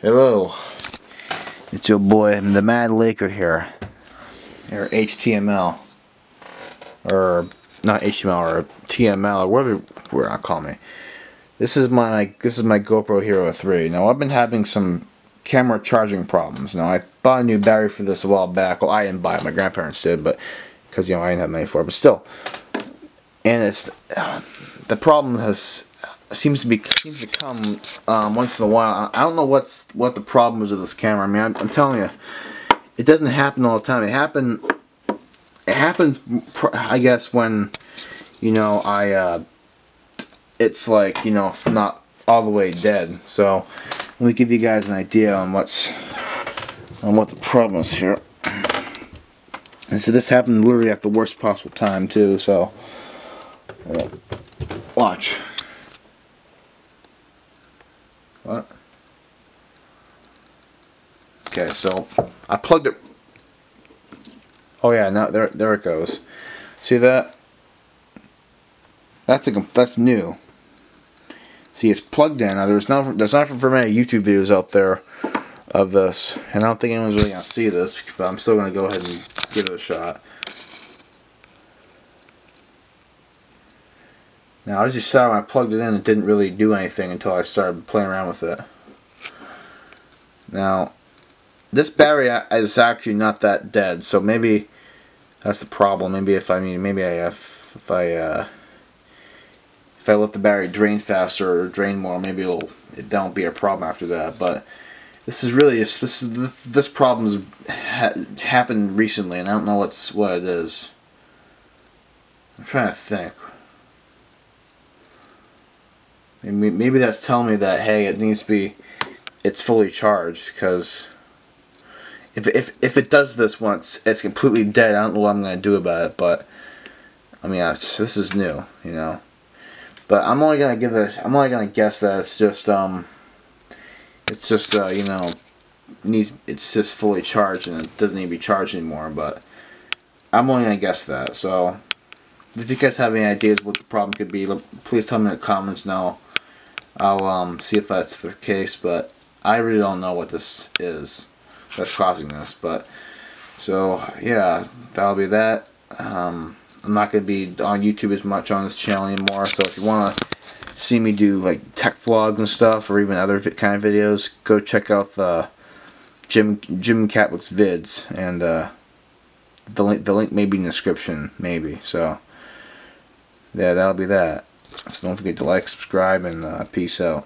Hello, it's your boy, the Mad Laker here, or HTML, or not HTML, or TML, or whatever you want to call me. This is my GoPro Hero 3. Now I've been having some camera charging problems. Now I bought a new battery for this a while back. Well, I didn't buy it; my grandparents did, but because I didn't have money for it. But still, and it's the problem seems to come once in a while. I don't know what the problem is with this camera. I mean, I'm telling you, it doesn't happen all the time. It happens, I guess, when it's like not all the way dead. So let me give you guys an idea on what the problem is here. And so this happened literally at the worst possible time too. So watch. What? Okay, so I plugged it. Oh yeah, now there it goes. See that? That's new. See, it's plugged in. Now there's not for many YouTube videos out there of this, and I don't think anyone's really gonna see this, but I'm still gonna go ahead and give it a shot. Now, as you saw, when I plugged it in, it didn't really do anything until I started playing around with it. Now, this battery is actually not that dead, so maybe that's the problem. Maybe if I let the battery drain faster or drain more, maybe it won't be a problem after that. But this is really just this problem's happened recently, and I don't know what it is. I'm trying to think. Maybe that's telling me that, hey, it's fully charged, because if it does this once, it's completely dead. I don't know what I'm gonna do about it, but I mean, this is new, But I'm only gonna guess that it's just fully charged and it doesn't need to be charged anymore. But I'm only gonna guess that. So if you guys have any ideas what the problem could be, please tell me in the comments. Now I'll see if that's the case, but I really don't know what this is that's causing this. But so yeah, that'll be that. I'm not going to be on YouTube as much on this channel anymore, so if you want to see me do like tech vlogs and stuff, or even other kind of videos, go check out the Jim Catwick's vids, and the link may be in the description, maybe. So yeah, that'll be that. So don't forget to like, subscribe, and peace out.